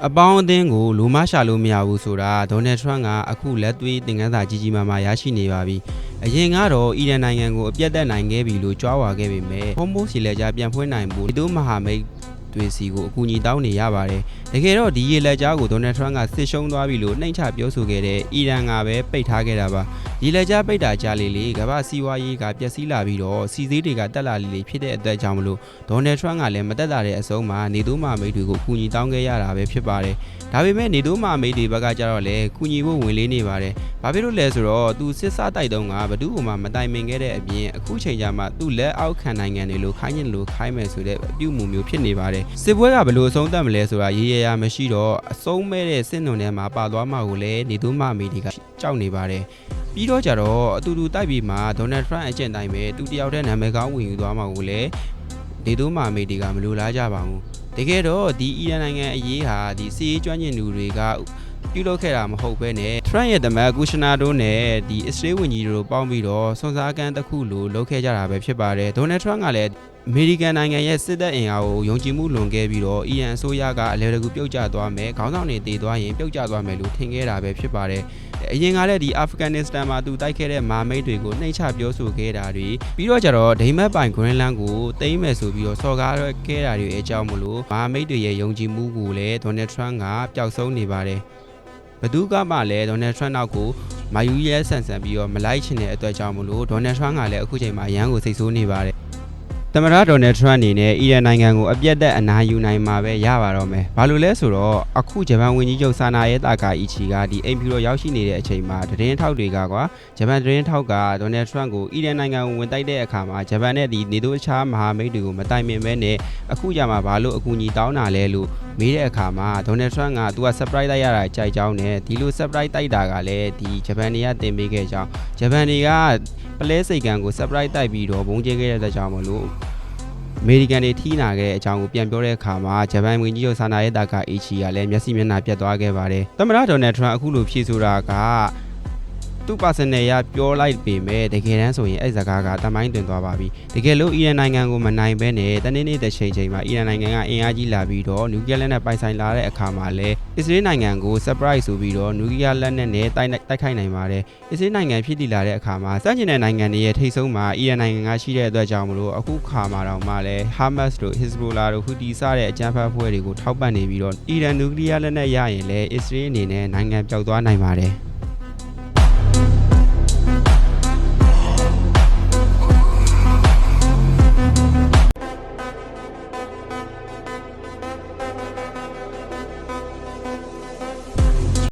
အပေါင်းအသင်းကိုလူမရှာလို့မရဘူးဆိုတာဒေါ်နယ်ထရန့်ကအခုလက်သွေးသင်ခန်းစာကြီးကြီးမားမားရရှိနေပါပြီ။အရင်ကတော့အီရန်နိုင်ငံကိုအပြတ်သက်နိုင်ခဲ့ပြီလို့ကြွားဝါခဲ့ပေမဲ့ဟောမိုးစီလက်ကြားပြန်ဖွင့်နိုင်ဖို့ဒီတို့မဟာမိတ်တွေစီကိုအကူအညီတောင်းနေရပါတယ်။တကယ်တော့ဒီရေလက်ကြားကိုဒေါ်နယ်ထရန့်ကစစ်ရှုံးသွားပြီလို့နှိမ်ချပြောဆိုခဲ့တဲ့အီရန်ကပဲပိတ်ထားခဲ့တာပါ။ဒီလက်ကြားပိတ်တာကြားလေးကမ္ဘာစီးပွားရေးကပျက်စီးလာပြီးတော့စီစည်းတွေကတက်လာလေးဖြစ်တဲ့အတွက်ကြောင့်မလို့ဒေါ်နယ်ထရန့်ကလည်းမတက်တာတဲ့အဆုံးမှာနေသူမဟာမိတ်တွေကိုအကူအညီတောင်းခဲ့ရတာပဲဖြစ်ပါတယ်။ဒါပေမဲ့နေသူမဟာမိတ်တွေဘက်ကကြတော့လေကူညီဖို့ဝင်လေးနေပါတယ်။ဘာဖြစ်လို့လဲဆိုတော့သူစစ်စားတိုက်တုံးကဘသူ့ကိုမှမတိုင်ပင်ခဲ့တဲ့အပြင်အခုချိန်ကျမှသူ့လက်အောက်ခံနိုင်ငံတွေလိုခိုင်းရင်လိုခိုင်းမယ်ဆိုတဲ့အပြုမှုမျိုးဖြစ်နေပါတယ်။စစ်ပွဲကဘယ်လိုအဆုံးသတ်မလဲဆိုတာရေရရာမရှိတော့အဆုံးမဲ့တဲ့စစ်နုံထဲမှာပါသွားမှာကိုလည်းနေသူမဟာမိတ်တွေကကြောက်နေပါတယ်။ပြီးတော့ကြတော့အတူတူတိုက်ပြီးမှဒေါ်နယ်ထရန့်အကျင့်တိုင်းပဲသူတယောက်တည်းနာမည်ကောင်းဝင်ယူသွားမှာကိုလည်းနေသူမဟာမိတ်တွေကမလိုလားကြပါဘူး။တကယ်တော့ဒီအီရန်နိုင်ငံအရေးဟာဒီစီးရေးကျွမ်းကျင်သူတွေကပြုလုပ်ခဲ့တာမဟုတ်ဘဲနဲ့ထရန့်ရဲ့တမန်ကူရှနာတို့နဲ့ဒီအစ္စရေးဝန်ကြီးတို့ပေါင်းပြီးတော့ဆွန်စားကန်းတစ်ခုလိုလုပ်ခဲ့ကြတာပဲဖြစ်ပါတယ်။ဒေါ်နယ်ထရန့်ကလည်းအမေရိကန်နိုင်ငံရဲ့စစ်တပ်အင်အားကိုယုံကြည်မှုလွန်ခဲ့ပြီးတော့အီရန်အစိုးရကအလဲတကူပြုတ်ကျသွားမယ်ခေါင်းဆောင်တွေတည်သွားရင်ပြုတ်ကျသွားမယ်လို့ထင်ခဲ့တာပဲဖြစ်ပါတယ်အရင်ကလည်းဒီအာဖဂန်နစ္စတန်မှာသူတိုက်ခဲ့တဲ့မာမိတ်တွေကိုနှိမ့်ချပြောဆိုခဲ့တာတွေပြီးတော့ကျတော့ဒိမတ်ပိုင်ဂရင်းလန်းကိုတိမ့်မယ်ဆိုပြီးတော့စော်ကားခဲ့တာတွေအကြောင်းမလို့မာမိတ်တွေရဲ့ယုံကြည်မှုကိုလည်းဒေါ်နယ်ထရန့်ကပျောက်ဆုံးနေပါတယ်ဘသူကမှလည်းဒေါ်နယ်ထရန့်နောက်ကိုမာယူရဲဆန်ဆန်ပြီးတော့မလိုက်ချင်တဲ့အတွက်ကြောင့်မလို့ဒေါ်နယ်ထရန့်ကလည်းအခုချိန်မှာရန်ကိုစိတ်ဆိုးနေပါတယ်သမ္မတဒေါ်နယ်ထရန့်အနေနဲ့အီရန်နိုင်ငံကိုအပြတ်သက်အနာယူနိုင်မှာပဲရပါတော့မယ်။ဘာလို့လဲဆိုတော့အခုဂျပန်ဝန်ကြီးချုပ်ဆာနာရဲတာကာအီချီကဒီအိမ်ဖြူတော်ရောက်ရှိနေတဲ့အချိန်မှာသတင်းထောက်တွေကဂျပန်သတင်းထောက်ကဒေါ်နယ်ထရန့်ကိုအီရန်နိုင်ငံကိုဝင်တိုက်တဲ့အခါမှာဂျပန်နဲ့ဒီနေတို့အခြားမဟာမိတ်တွေကိုမတိုင်ပင်ပဲနဲ့အခုကြမှာဘာလို့အကူအညီတောင်းတာလဲလို့မေးတဲ့အခါမှာဒေါ်နယ်ထရန့်ကသူက surprise တိုက်ရတာကြိုက်ကြောင်းနဲ့ဒီလို surprise တိုက်တာကလည်းဒီဂျပန်တွေကတင်ပေးခဲ့ကြောင်းဂျပန်တွေကပလဲစိတ်ကံကို surprise တိုက်ပြီးတော့ဘုံကျဲခဲ့တဲ့အတွက်ကြောင့်မလို့အမေရိကန်တွေထိနာခဲ့တဲ့အကြောင်းကိုပြန်ပြောတဲ့အခါမှာဂျပန်ဝန်ကြီးချုပ်ဆာနာရဲတာကာအီချီကလည်းမျက်စိမျက်နှာပြတ်သွားခဲ့ပါတယ်။သမ္မတဒေါ်နယ်ထရန့်အခုလိုဖြေဆိုတာကသူ့ personal ရပြောလိုက်ပေမဲ့တကယ်တမ်းဆိုရင်အဲ့စကားကတမိုင်းတွင်သွားပါပြီ။တကယ်လို့အီရန်နိုင်ငံကိုမနိုင်ဘဲနဲ့တနေ့နေ့တစ်ချိန်မှာအီရန်နိုင်ငံကအင်အားကြီးလာပြီးတော့နျူကလီးယားလက်နက်ပိုင်ဆိုင်လာတဲ့အခါမှာလည်းအစ္စရေးနိုင်ငံကို surprise ဆိုပြီးတော့နျူကလီးယားလက်နက်နဲ့တိုက်ခိုက်နိုင်ပါတယ်။အစ္စရေးနိုင်ငံဖြစ်တည်လာတဲ့အခါမှာစန့်ကျင်တဲ့နိုင်ငံတွေရဲ့ထိပ်ဆုံးမှာအီရန်နိုင်ငံကရှိတဲ့အတွက်ကြောင့်မလို့အခုခါမှာတော့မှလည်း Hamas တို့ Hezbollah တို့ Houthi စတဲ့အကြမ်းဖက်အဖွဲ့တွေကိုထောက်ပံ့နေပြီးတော့အီရန်နျူကလီးယားလက်နက်ရရင်လည်းအစ္စရေးအနေနဲ့နိုင်ငံပျောက်သွားနိုင်ပါတယ်။